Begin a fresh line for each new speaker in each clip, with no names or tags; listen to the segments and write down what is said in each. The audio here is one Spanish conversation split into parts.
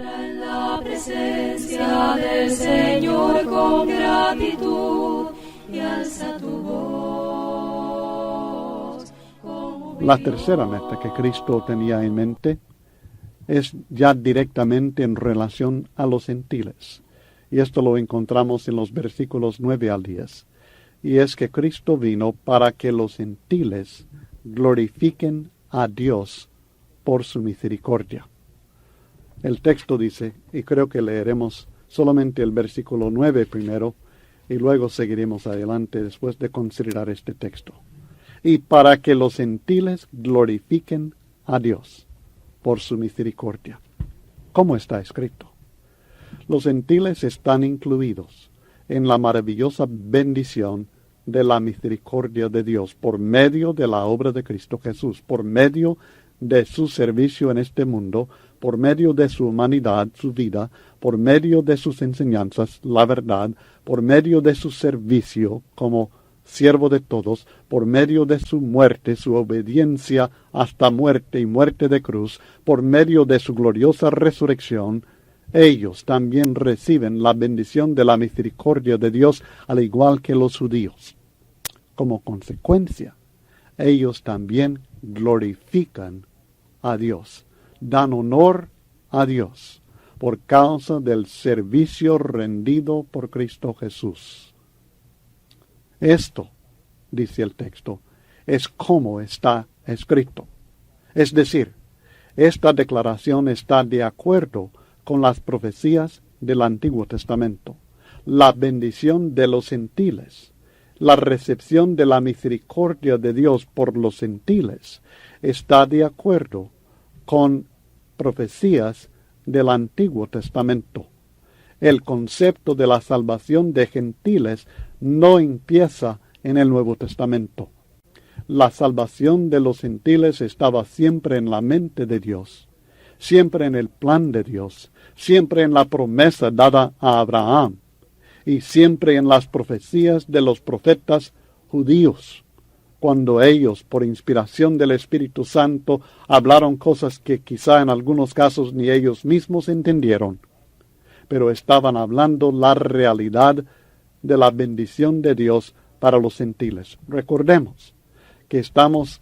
En la presencia del Señor con gratitud y alza tu voz.
La tercera meta que Cristo tenía en mente es ya directamente en relación a los gentiles. Y esto lo encontramos en los versículos 9 al 10. Y es que Cristo vino para que los gentiles glorifiquen a Dios por su misericordia. El texto dice, y creo que leeremos solamente el versículo 9 primero, y luego seguiremos adelante después de considerar este texto. Y para que los gentiles glorifiquen a Dios por su misericordia. ¿Cómo está escrito? Los gentiles están incluidos en la maravillosa bendición de la misericordia de Dios por medio de la obra de Cristo Jesús, por medio de su servicio en este mundo, por medio de su humanidad, su vida, por medio de sus enseñanzas, la verdad, por medio de su servicio como siervo de todos, por medio de su muerte, su obediencia hasta muerte y muerte de cruz, por medio de su gloriosa resurrección, ellos también reciben la bendición de la misericordia de Dios, al igual que los judíos. Como consecuencia, ellos también glorifican a Dios, dan honor a Dios, por causa del servicio rendido por Cristo Jesús. Esto, dice el texto, es como está escrito. Es decir, esta declaración está de acuerdo con las profecías del Antiguo Testamento. La bendición de los gentiles, la recepción de la misericordia de Dios por los gentiles, está de acuerdo con profecías del Antiguo Testamento. El concepto de la salvación de gentiles no empieza en el Nuevo Testamento. La salvación de los gentiles estaba siempre en la mente de Dios, siempre en el plan de Dios, siempre en la promesa dada a Abraham, y siempre en las profecías de los profetas judíos, cuando ellos, por inspiración del Espíritu Santo, hablaron cosas que quizá en algunos casos ni ellos mismos entendieron, pero estaban hablando la realidad de la bendición de Dios para los gentiles. Recordemos que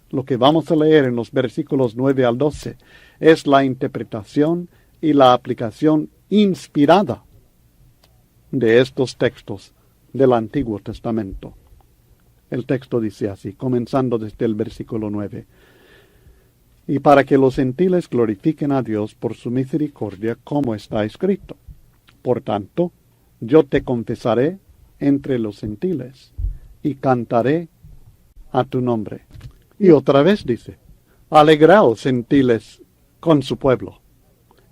lo que vamos a leer en los versículos 9 al 12, es la interpretación y la aplicación inspirada de estos textos del Antiguo Testamento. El texto dice así, comenzando desde el versículo 9. Y para que los gentiles glorifiquen a Dios por su misericordia, como está escrito. Por tanto, yo te confesaré entre los gentiles, y cantaré a tu nombre. Y otra vez dice, alegraos gentiles con su pueblo.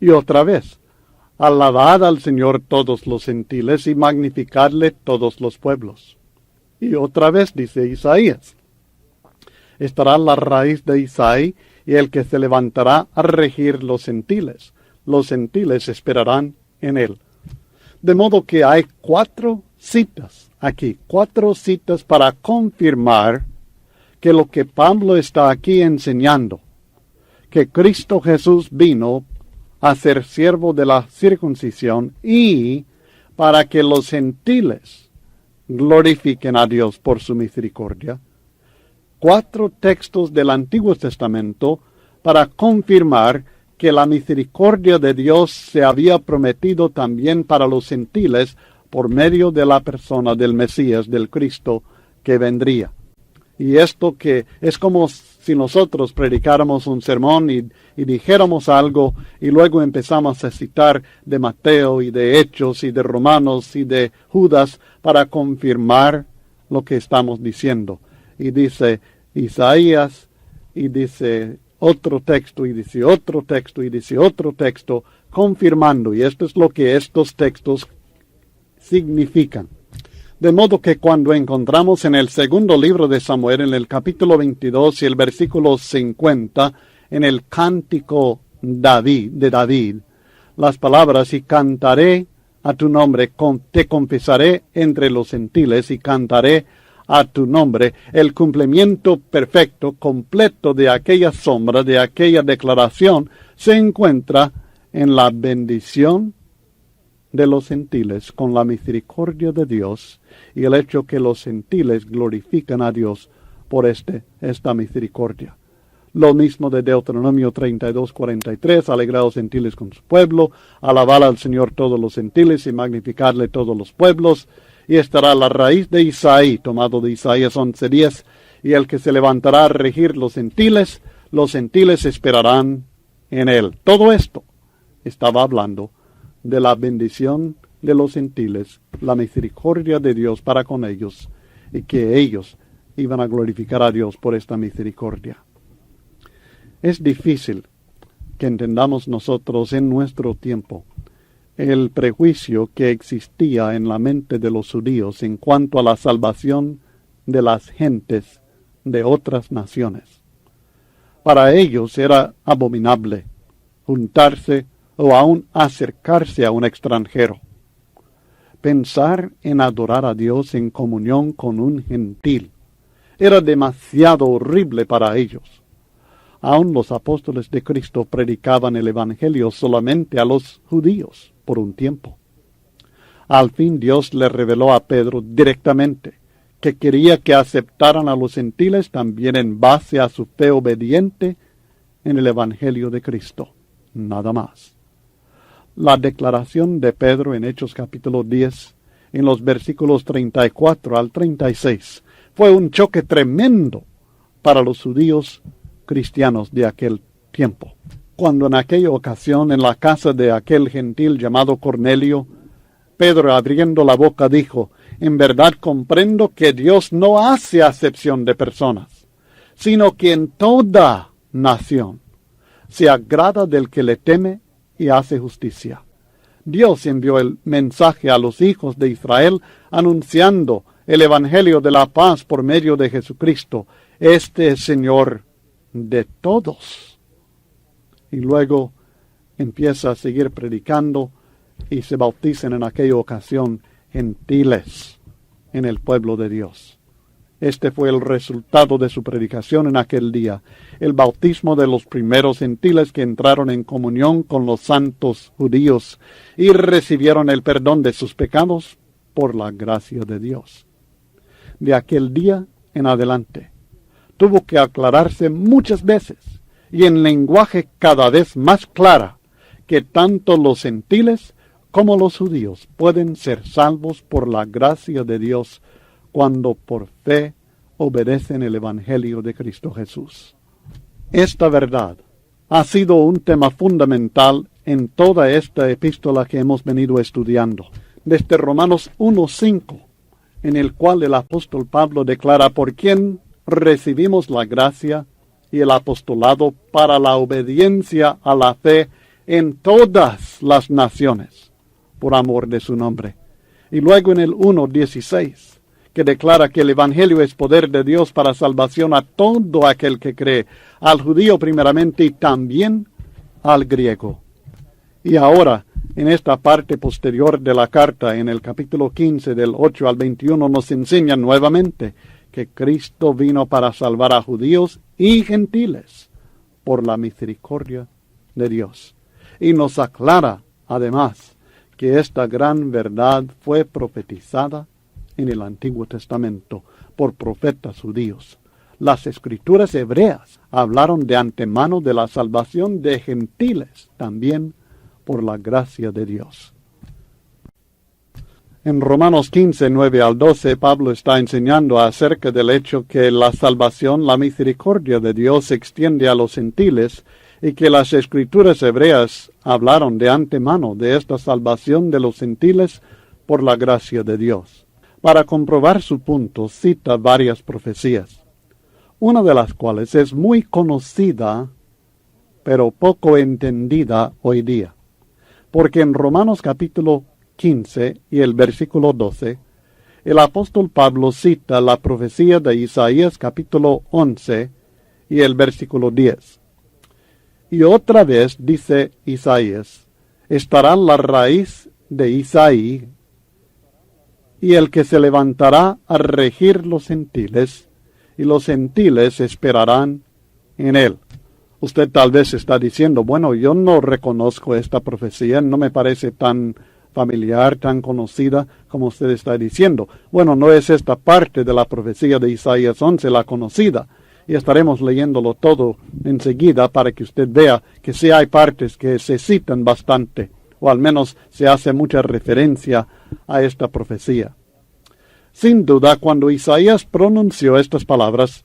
Y otra vez, alabad al Señor todos los gentiles y magnificadle todos los pueblos. Y otra vez dice Isaías, estará la raíz de Isaí y el que se levantará a regir los gentiles esperarán en él. De modo que hay 4 citas aquí, 4 citas para confirmar que lo que Pablo está aquí enseñando, que Cristo Jesús vino a ser siervo de la circuncisión y para que los gentiles glorifiquen a Dios por su misericordia. 4 textos del Antiguo Testamento para confirmar que la misericordia de Dios se había prometido también para los gentiles por medio de la persona del Mesías, del Cristo que vendría. Y esto que es como si nosotros predicáramos un sermón y dijéramos algo y luego empezamos a citar de Mateo y de Hechos y de Romanos y de Judas para confirmar lo que estamos diciendo. Y dice Isaías y dice otro texto y dice otro texto y dice otro texto confirmando. Y esto es lo que estos textos significan. De modo que cuando encontramos en el segundo libro de Samuel, en el capítulo 22 y el versículo 50, en el cántico de David, las palabras, y cantaré a tu nombre, te confesaré entre los gentiles y cantaré a tu nombre, el cumplimiento perfecto, completo de aquella sombra, de aquella declaración, se encuentra en la bendición de los gentiles con la misericordia de Dios y el hecho que los gentiles glorifican a Dios por esta misericordia. Lo mismo de Deuteronomio 32:43, alegraos gentiles con su pueblo, alabad al Señor todos los gentiles y magnificarle todos los pueblos, y estará la raíz de Isaí, tomado de Isaías 11:10, y el que se levantará a regir los gentiles esperarán en él. Todo esto estaba hablando de la bendición de los gentiles, la misericordia de Dios para con ellos, y que ellos iban a glorificar a Dios por esta misericordia. Es difícil que entendamos nosotros en nuestro tiempo el prejuicio que existía en la mente de los judíos en cuanto a la salvación de las gentes de otras naciones. Para ellos era abominable juntarse o aún acercarse a un extranjero. Pensar en adorar a Dios en comunión con un gentil era demasiado horrible para ellos. Aún los apóstoles de Cristo predicaban el Evangelio solamente a los judíos por un tiempo. Al fin Dios le reveló a Pedro directamente que quería que aceptaran a los gentiles también en base a su fe obediente en el Evangelio de Cristo. Nada más. La declaración de Pedro en Hechos capítulo 10, en los versículos 34 al 36, fue un choque tremendo para los judíos cristianos de aquel tiempo. Cuando en aquella ocasión en la casa de aquel gentil llamado Cornelio, Pedro abriendo la boca dijo: en verdad comprendo que Dios no hace acepción de personas, sino que en toda nación se agrada del que le teme y hace justicia. Dios envió el mensaje a los hijos de Israel anunciando el Evangelio de la paz por medio de Jesucristo. Este es Señor de todos. Y luego empieza a seguir predicando y se bautizan en aquella ocasión gentiles en el pueblo de Dios. Este fue el resultado de su predicación en aquel día, el bautismo de los primeros gentiles que entraron en comunión con los santos judíos y recibieron el perdón de sus pecados por la gracia de Dios. De aquel día en adelante, tuvo que aclararse muchas veces y en lenguaje cada vez más clara que tanto los gentiles como los judíos pueden ser salvos por la gracia de Dios cuando por fe obedecen el Evangelio de Cristo Jesús. Esta verdad ha sido un tema fundamental en toda esta epístola que hemos venido estudiando, desde Romanos 1:5, en el cual el apóstol Pablo declara por quién recibimos la gracia y el apostolado para la obediencia a la fe en todas las naciones, por amor de su nombre. Y luego en el 1:16, que declara que el Evangelio es poder de Dios para salvación a todo aquel que cree, al judío primeramente y también al griego. Y ahora, en esta parte posterior de la carta, en el capítulo 15 del 8 al 21, nos enseña nuevamente que Cristo vino para salvar a judíos y gentiles por la misericordia de Dios. Y nos aclara, además, que esta gran verdad fue profetizada en el Antiguo Testamento por profetas judíos. Las escrituras hebreas hablaron de antemano de la salvación de gentiles, también por la gracia de Dios. En Romanos 15, 9 al 12, Pablo está enseñando acerca del hecho que la salvación, la misericordia de Dios se extiende a los gentiles y que las escrituras hebreas hablaron de antemano de esta salvación de los gentiles por la gracia de Dios. Para comprobar su punto, cita varias profecías, una de las cuales es muy conocida, pero poco entendida hoy día. Porque en Romanos capítulo 15 y el versículo 12, el apóstol Pablo cita la profecía de Isaías capítulo 11 y el versículo 10. Y otra vez dice Isaías: estará la raíz de Isaí, y el que se levantará a regir los gentiles, y los gentiles esperarán en él. Usted tal vez está diciendo, bueno, yo no reconozco esta profecía, no me parece tan familiar, tan conocida como usted está diciendo. Bueno, no es esta parte de la profecía de Isaías 11 la conocida, y estaremos leyéndolo todo enseguida para que usted vea que sí hay partes que se citan bastante, o al menos se hace mucha referencia a esta profecía. Sin duda, cuando Isaías pronunció estas palabras,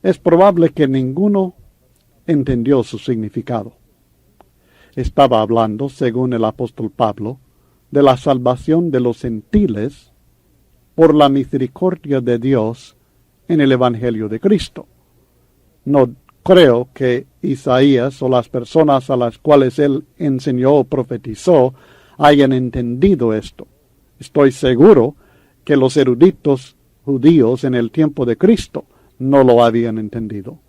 es probable que ninguno entendió su significado. Estaba hablando, según el apóstol Pablo, de la salvación de los gentiles por la misericordia de Dios en el Evangelio de Cristo. No creo que Isaías o las personas a las cuales él enseñó o profetizó hayan entendido esto. Estoy seguro que los eruditos judíos en el tiempo de Cristo no lo habían entendido.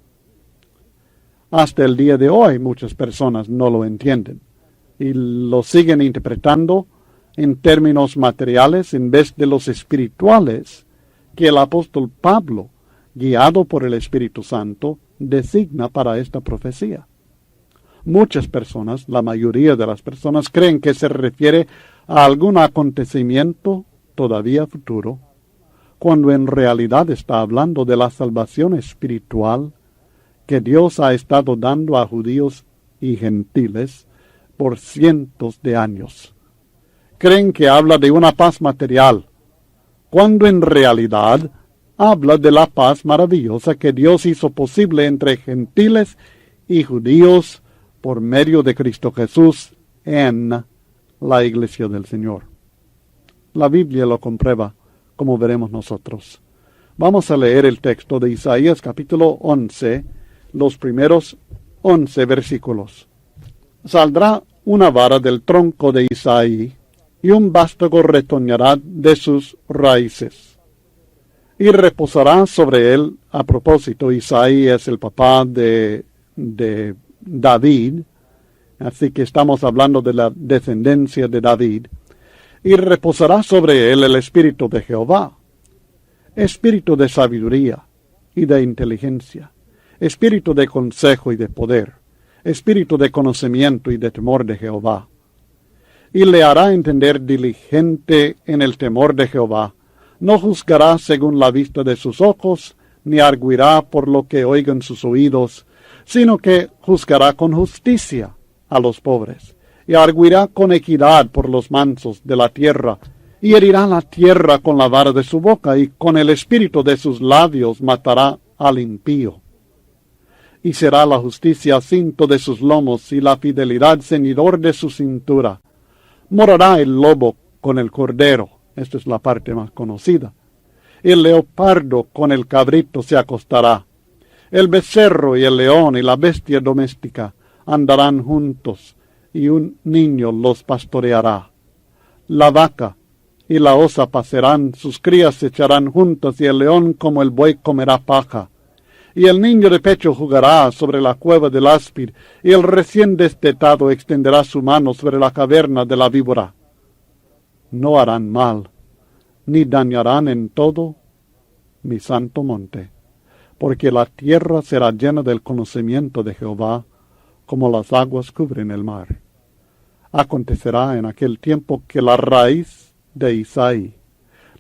Hasta el día de hoy muchas personas no lo entienden y lo siguen interpretando en términos materiales en vez de los espirituales que el apóstol Pablo, guiado por el Espíritu Santo, designa para esta profecía. Muchas personas, la mayoría de las personas, creen que se refiere a algún acontecimiento todavía futuro, cuando en realidad está hablando de la salvación espiritual que Dios ha estado dando a judíos y gentiles por cientos de años. Creen que habla de una paz material, cuando en realidad habla de la paz maravillosa que Dios hizo posible entre gentiles y judíos por medio de Cristo Jesús en la iglesia del Señor. La Biblia lo comprueba, como veremos nosotros. Vamos a leer el texto de Isaías capítulo 11, los primeros 11 versículos. Saldrá una vara del tronco de Isaí, y un vástago retoñará de sus raíces. Y reposará sobre él, a propósito, Isaí es el papá de David, así que estamos hablando de la descendencia de David. Y reposará sobre él el espíritu de Jehová, espíritu de sabiduría y de inteligencia, espíritu de consejo y de poder, espíritu de conocimiento y de temor de Jehová. Y le hará entender diligente en el temor de Jehová. No juzgará según la vista de sus ojos, ni arguirá por lo que oigan sus oídos, sino que juzgará con justicia a los pobres, y arguirá con equidad por los mansos de la tierra, y herirá la tierra con la vara de su boca, y con el espíritu de sus labios matará al impío. Y será la justicia cinto de sus lomos, y la fidelidad ceñidor de su cintura. Morará el lobo con el cordero, esta es la parte más conocida. El leopardo con el cabrito se acostará. El becerro y el león y la bestia doméstica andarán juntos, y un niño los pastoreará. La vaca y la osa pasarán, sus crías se echarán juntas, y el león como el buey comerá paja. Y el niño de pecho jugará sobre la cueva del áspid, y el recién destetado extenderá su mano sobre la caverna de la víbora. No harán mal, ni dañarán en todo mi santo monte, porque la tierra será llena del conocimiento de Jehová, como las aguas cubren el mar. Acontecerá en aquel tiempo que la raíz de Isaí,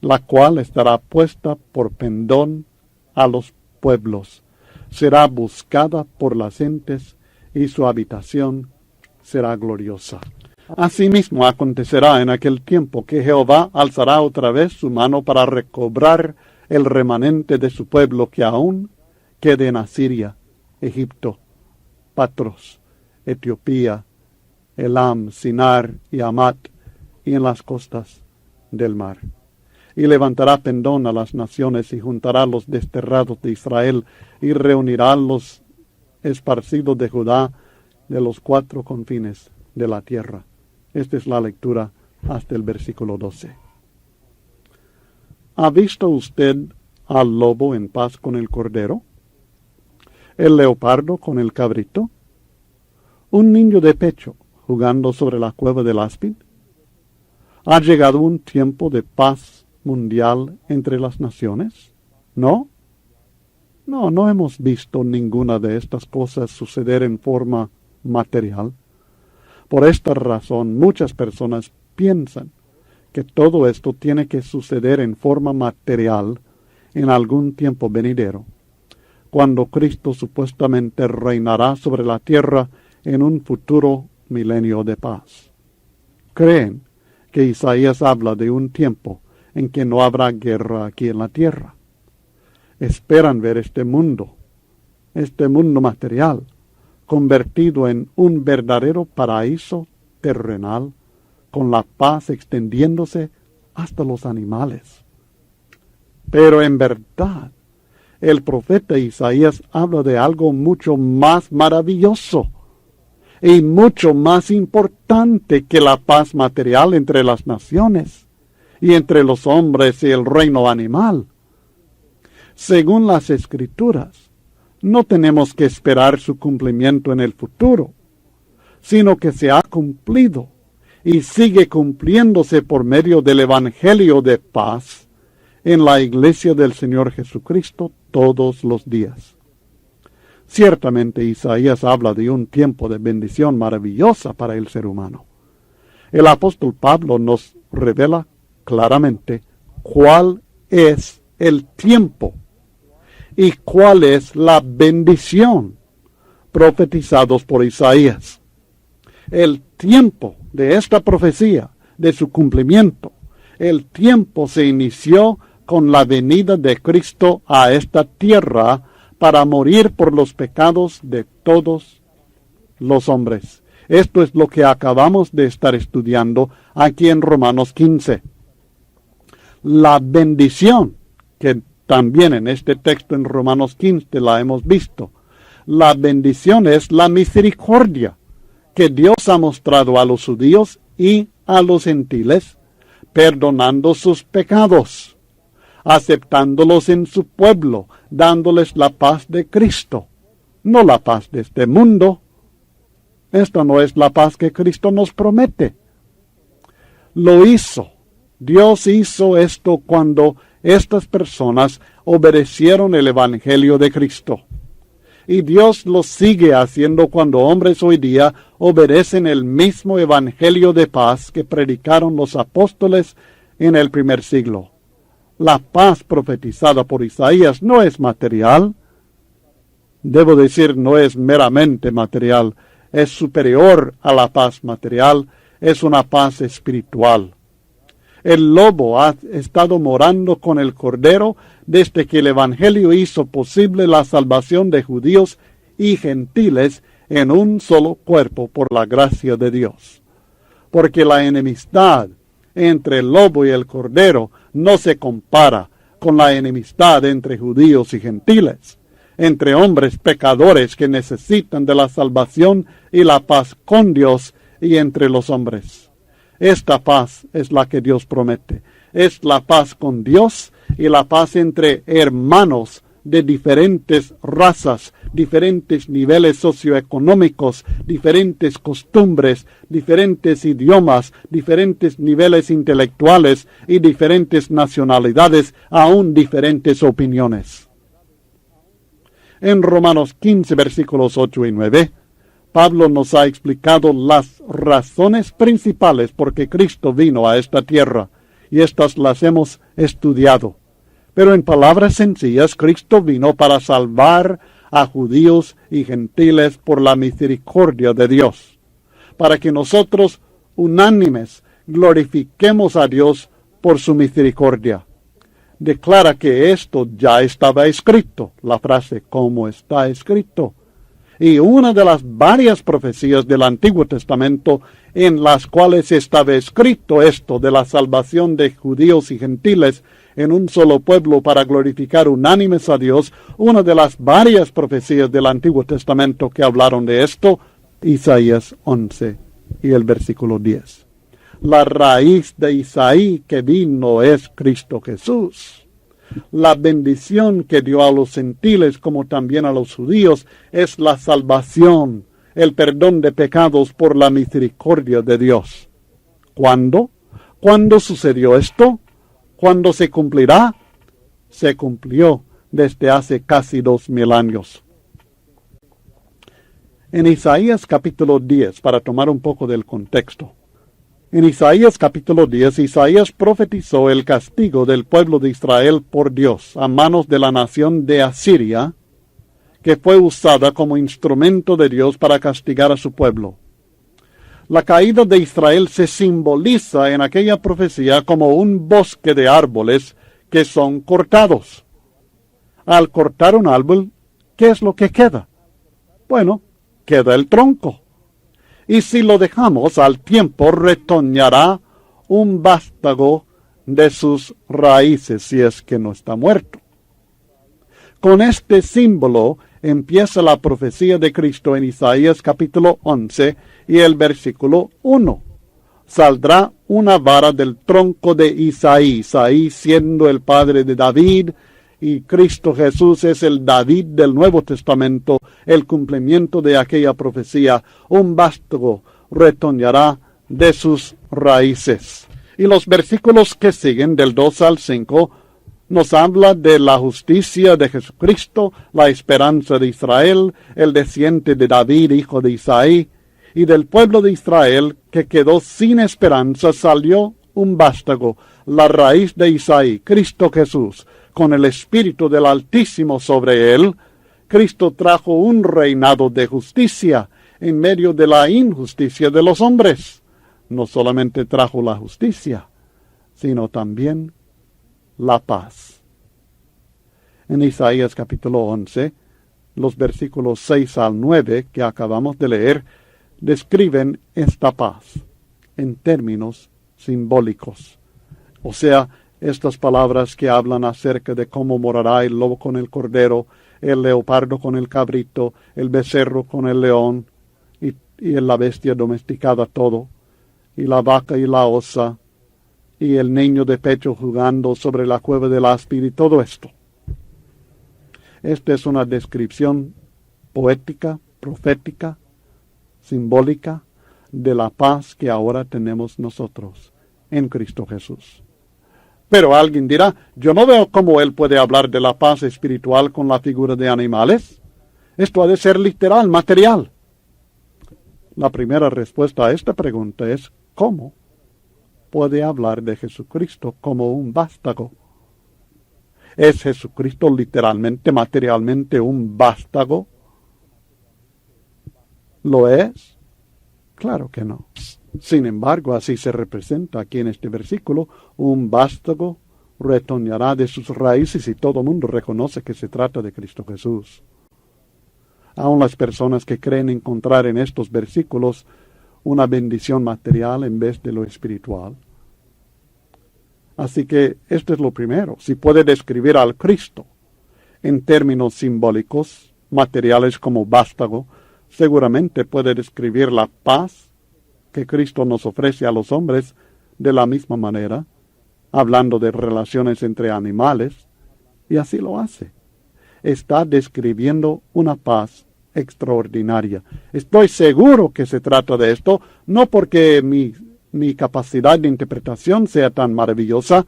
la cual estará puesta por pendón a los pueblos, será buscada por las gentes, y su habitación será gloriosa. Asimismo acontecerá en aquel tiempo que Jehová alzará otra vez su mano para recobrar el remanente de su pueblo que aún quede en Asiria, Egipto, Patros, Etiopía, Elam, Sinar y Amat, y en las costas del mar. Y levantará pendón a las naciones, y juntará los desterrados de Israel, y reunirá los esparcidos de Judá de los 4 confines de la tierra. Esta es la lectura hasta el versículo 12. ¿Ha visto usted al lobo en paz con el cordero? ¿El leopardo con el cabrito? ¿Un niño de pecho jugando sobre la cueva del áspid? ¿Ha llegado un tiempo de paz mundial entre las naciones? ¿No? No, no hemos visto ninguna de estas cosas suceder en forma material. Por esta razón, muchas personas piensan que todo esto tiene que suceder en forma material en algún tiempo venidero, cuando Cristo supuestamente reinará sobre la tierra en un futuro milenio de paz. Creen que Isaías habla de un tiempo en que no habrá guerra aquí en la tierra. Esperan ver este mundo material, convertido en un verdadero paraíso terrenal, con la paz extendiéndose hasta los animales. Pero en verdad, el profeta Isaías habla de algo mucho más maravilloso y mucho más importante que la paz material entre las naciones y entre los hombres y el reino animal. Según las Escrituras, no tenemos que esperar su cumplimiento en el futuro, sino que se ha cumplido y sigue cumpliéndose por medio del Evangelio de paz en la Iglesia del Señor Jesucristo todos los días. Ciertamente Isaías habla de un tiempo de bendición maravillosa para el ser humano. El apóstol Pablo nos revela claramente cuál es el tiempo y cuál es la bendición profetizados por Isaías. El tiempo de esta profecía, de su cumplimiento, el tiempo se inició con la venida de Cristo a esta tierra para morir por los pecados de todos los hombres. Esto es lo que acabamos de estar estudiando aquí en Romanos 15. La bendición, que también en este texto en Romanos 15 la hemos visto. La bendición es la misericordia que Dios ha mostrado a los judíos y a los gentiles, perdonando sus pecados, aceptándolos en su pueblo, dándoles la paz de Cristo, no la paz de este mundo. Esta no es la paz que Cristo nos promete. Lo hizo. Dios hizo esto cuando estas personas obedecieron el Evangelio de Cristo. Y Dios lo sigue haciendo cuando hombres hoy día obedecen el mismo Evangelio de paz que predicaron los apóstoles en el primer siglo. La paz profetizada por Isaías no es material. Debo decir, no es meramente material. Es superior a la paz material. Es una paz espiritual. El lobo ha estado morando con el cordero desde que el Evangelio hizo posible la salvación de judíos y gentiles en un solo cuerpo por la gracia de Dios. Porque la enemistad entre el lobo y el cordero no se compara con la enemistad entre judíos y gentiles, entre hombres pecadores que necesitan de la salvación y la paz con Dios y entre los hombres. Esta paz es la que Dios promete. Es la paz con Dios y la paz entre hermanos de diferentes razas, diferentes niveles socioeconómicos, diferentes costumbres, diferentes idiomas, diferentes niveles intelectuales y diferentes nacionalidades, aún diferentes opiniones. En Romanos 15, versículos 8 y 9, Pablo nos ha explicado las razones principales por que Cristo vino a esta tierra, y estas las hemos estudiado. Pero en palabras sencillas, Cristo vino para salvar a judíos y gentiles por la misericordia de Dios, para que nosotros, unánimes, glorifiquemos a Dios por su misericordia. Declara que esto ya estaba escrito, la frase «como está escrito». Y una de las varias profecías del Antiguo Testamento en las cuales estaba escrito esto de la salvación de judíos y gentiles en un solo pueblo para glorificar unánimes a Dios, una de las varias profecías del Antiguo Testamento que hablaron de esto, Isaías 11 y el versículo 10. La raíz de Isaí que vino es Cristo Jesús. La bendición que dio a los gentiles como también a los judíos es la salvación, el perdón de pecados por la misericordia de Dios. ¿Cuándo? ¿Cuándo sucedió esto? ¿Cuándo se cumplirá? Se cumplió desde hace casi 2000 años. En Isaías capítulo 10, para tomar un poco del contexto. En Isaías capítulo 10, Isaías profetizó el castigo del pueblo de Israel por Dios a manos de la nación de Asiria, que fue usada como instrumento de Dios para castigar a su pueblo. La caída de Israel se simboliza en aquella profecía como un bosque de árboles que son cortados. Al cortar un árbol, ¿qué es lo que queda? Bueno, queda el tronco. Y si lo dejamos al tiempo, retoñará un vástago de sus raíces, si es que no está muerto. Con este símbolo empieza la profecía de Cristo en Isaías capítulo 11 y el versículo 1. Saldrá una vara del tronco de Isaí, Isaí siendo el padre de David, y Cristo Jesús es el David del Nuevo Testamento, el cumplimiento de aquella profecía. Un vástago retoñará de sus raíces. Y los versículos que siguen del 2 al 5 nos habla de la justicia de Jesucristo, la esperanza de Israel, el descendiente de David, hijo de Isaí, y del pueblo de Israel que quedó sin esperanza salió un vástago, la raíz de Isaí, Cristo Jesús, con el Espíritu del Altísimo sobre él. Cristo trajo un reinado de justicia en medio de la injusticia de los hombres. No solamente trajo la justicia, sino también la paz. En Isaías capítulo 11, los versículos 6 al 9 que acabamos de leer, describen esta paz en términos simbólicos. O sea, estas palabras que hablan acerca de cómo morará el lobo con el cordero, el leopardo con el cabrito, el becerro con el león, y la bestia domesticada todo, y la vaca y la osa, y el niño de pecho jugando sobre la cueva del áspid, y todo esto. Esta es una descripción poética, profética, simbólica, de la paz que ahora tenemos nosotros en Cristo Jesús. Pero alguien dirá, yo no veo cómo él puede hablar de la paz espiritual con la figura de animales. Esto ha de ser literal, material. La primera respuesta a esta pregunta es, ¿cómo puede hablar de Jesucristo como un vástago? ¿Es Jesucristo literalmente, materialmente un vástago? ¿Lo es? Claro que no. Sin embargo, así se representa aquí en este versículo, un vástago retoñará de sus raíces, y todo el mundo reconoce que se trata de Cristo Jesús. Aun las personas que creen encontrar en estos versículos una bendición material en vez de lo espiritual. Así que esto es lo primero. Si puede describir al Cristo en términos simbólicos, materiales como vástago, seguramente puede describir la paz que Cristo nos ofrece a los hombres de la misma manera, hablando de relaciones entre animales, y así lo hace. Está describiendo una paz extraordinaria. Estoy seguro que se trata de esto, no porque mi capacidad de interpretación sea tan maravillosa,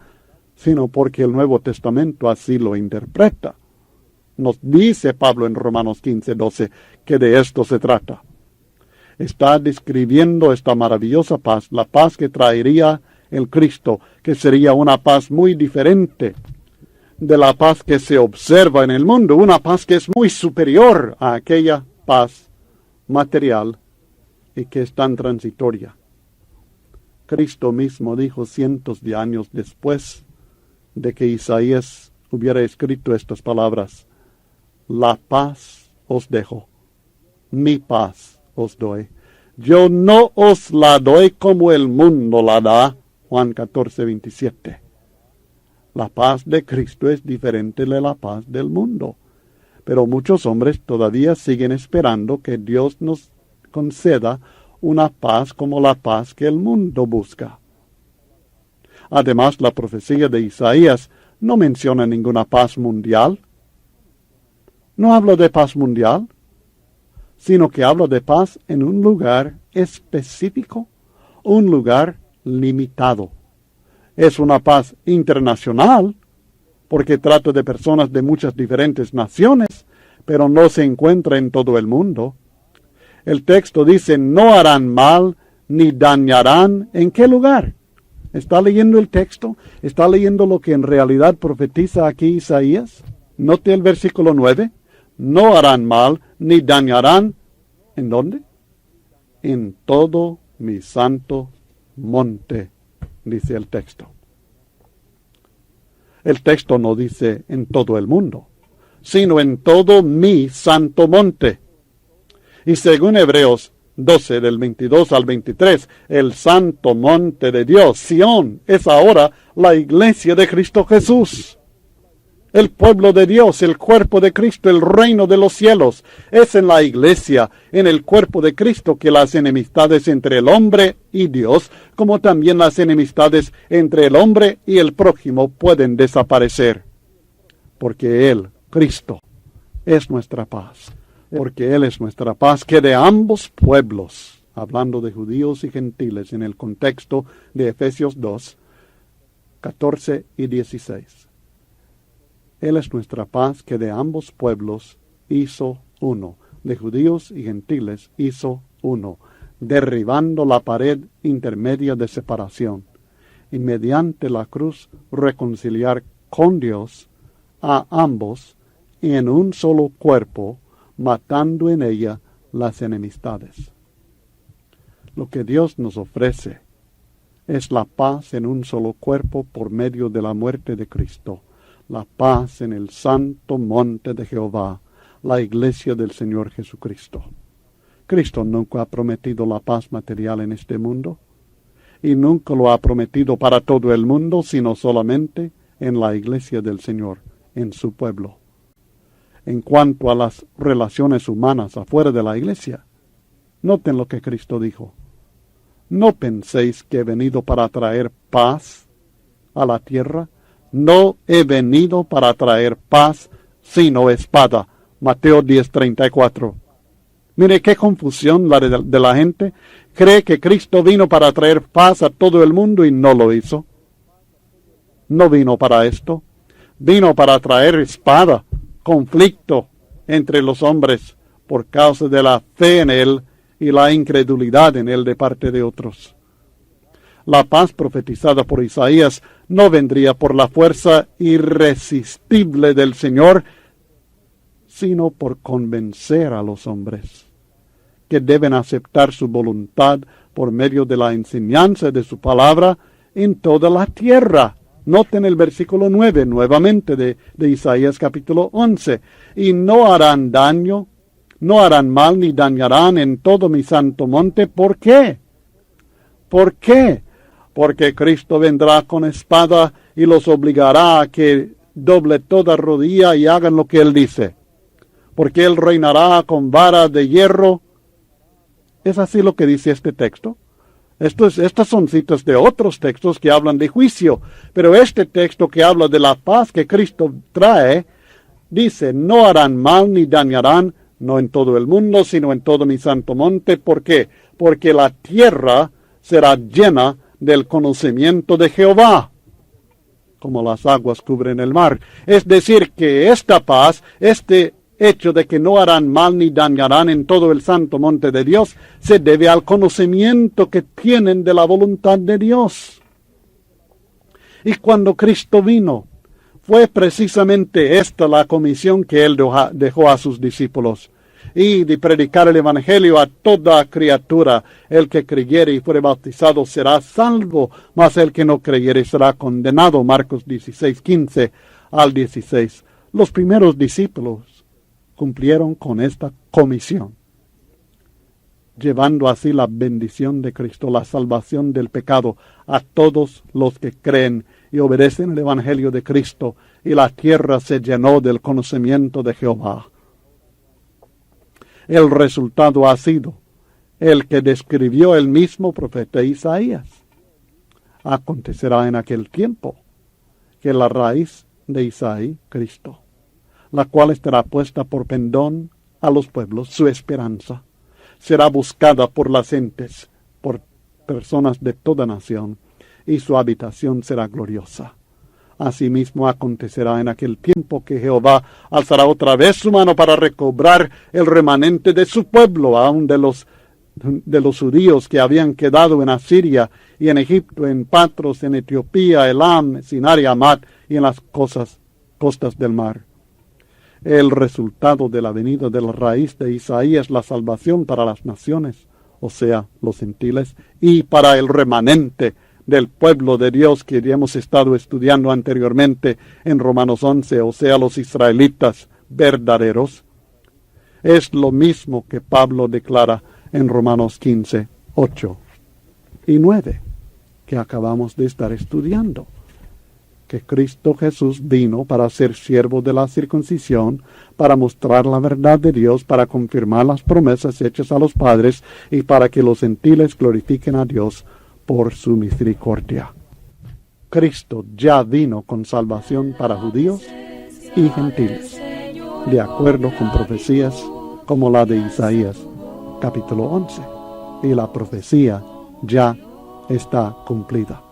sino porque el Nuevo Testamento así lo interpreta. Nos dice Pablo en Romanos 15:12 que de esto se trata. Está describiendo esta maravillosa paz, la paz que traería el Cristo, que sería una paz muy diferente de la paz que se observa en el mundo, una paz que es muy superior a aquella paz material y que es tan transitoria. Cristo mismo dijo cientos de años después de que Isaías hubiera escrito estas palabras: la paz os dejo, mi paz os doy. Yo no os la doy como el mundo la da. Juan 14:27. La paz de Cristo es diferente de la paz del mundo. Pero muchos hombres todavía siguen esperando que Dios nos conceda una paz como la paz que el mundo busca. Además, la profecía de Isaías no menciona ninguna paz mundial. No habla de paz mundial, sino que habla de paz en un lugar específico, un lugar limitado. Es una paz internacional, porque trata de personas de muchas diferentes naciones, pero no se encuentra en todo el mundo. El texto dice, no harán mal ni dañarán. ¿En qué lugar? ¿Está leyendo el texto? ¿Está leyendo lo que en realidad profetiza aquí Isaías? Note el versículo 9. No harán mal ni dañarán. ¿En dónde? En todo mi santo monte, dice el texto. El texto no dice en todo el mundo, sino en todo mi santo monte. Y según Hebreos 12, del 22 al 23, el santo monte de Dios, Sión, es ahora la iglesia de Cristo Jesús. El pueblo de Dios, el cuerpo de Cristo, el reino de los cielos. Es en la iglesia, en el cuerpo de Cristo, que las enemistades entre el hombre y Dios, como también las enemistades entre el hombre y el prójimo, pueden desaparecer. Porque Él, Cristo, es nuestra paz. Porque Él es nuestra paz, que de ambos pueblos, hablando de judíos y gentiles en el contexto de Efesios 2, 14 y 16. Él es nuestra paz, que de ambos pueblos hizo uno, de judíos y gentiles hizo uno, derribando la pared intermedia de separación, y mediante la cruz reconciliar con Dios a ambos en un solo cuerpo, matando en ella las enemistades. Lo que Dios nos ofrece es la paz en un solo cuerpo por medio de la muerte de Cristo, la paz en el santo monte de Jehová, la iglesia del Señor Jesucristo. Cristo nunca ha prometido la paz material en este mundo, y nunca lo ha prometido para todo el mundo, sino solamente en la iglesia del Señor, en su pueblo. En cuanto a las relaciones humanas afuera de la iglesia, noten lo que Cristo dijo. No penséis que he venido para traer paz a la tierra. No he venido para traer paz, sino espada. Mateo 10:34. Mire qué confusión la de la gente. Cree que Cristo vino para traer paz a todo el mundo y no lo hizo. No vino para esto. Vino para traer espada, conflicto entre los hombres por causa de la fe en Él y la incredulidad en Él de parte de otros. La paz profetizada por Isaías no vendría por la fuerza irresistible del Señor, sino por convencer a los hombres que deben aceptar su voluntad por medio de la enseñanza de su palabra en toda la tierra. Noten el versículo 9 nuevamente de Isaías capítulo 11. Y no harán daño, no harán mal ni dañarán en todo mi santo monte. ¿Por qué? ¿Por qué? Porque Cristo vendrá con espada y los obligará a que doble toda rodilla y hagan lo que Él dice. Porque Él reinará con vara de hierro. ¿Es así lo que dice este texto? Estas son citas de otros textos que hablan de juicio, pero este texto que habla de la paz que Cristo trae, dice, no harán mal ni dañarán, no en todo el mundo, sino en todo mi santo monte. ¿Por qué? Porque la tierra será llena del conocimiento de Jehová, como las aguas cubren el mar. Es decir, que esta paz, este hecho de que no harán mal ni dañarán en todo el santo monte de Dios, se debe al conocimiento que tienen de la voluntad de Dios. Y cuando Cristo vino, fue precisamente esta la comisión que Él dejó a sus discípulos, y de predicar el Evangelio a toda criatura. El que creyere y fuere bautizado será salvo, mas el que no creyere será condenado. Marcos 16:15 al 16. Los primeros discípulos cumplieron con esta comisión, llevando así la bendición de Cristo, la salvación del pecado a todos los que creen y obedecen el Evangelio de Cristo, y la tierra se llenó del conocimiento de Jehová. El resultado ha sido el que describió el mismo profeta Isaías. Acontecerá en aquel tiempo que la raíz de Isaí, Cristo, la cual estará puesta por pendón a los pueblos, su esperanza, será buscada por las gentes, por personas de toda nación, y su habitación será gloriosa. Asimismo acontecerá en aquel tiempo que Jehová alzará otra vez su mano para recobrar el remanente de su pueblo, aun de los judíos que habían quedado en Asiria y en Egipto, en Patros, en Etiopía, Elam, Sinar y Amad y en las costas del mar. El resultado de la venida de la raíz de Isaías es la salvación para las naciones, o sea, los gentiles, y para el remanente del pueblo de Dios que ya hemos estado estudiando anteriormente en Romanos 11, o sea, los israelitas verdaderos. Es lo mismo que Pablo declara en Romanos 15, 8 y 9, que acabamos de estar estudiando. Que Cristo Jesús vino para ser siervo de la circuncisión, para mostrar la verdad de Dios, para confirmar las promesas hechas a los padres y para que los gentiles glorifiquen a Dios por su misericordia. Cristo ya vino con salvación para judíos y gentiles, de acuerdo con profecías como la de Isaías, capítulo 11, y la profecía ya está cumplida.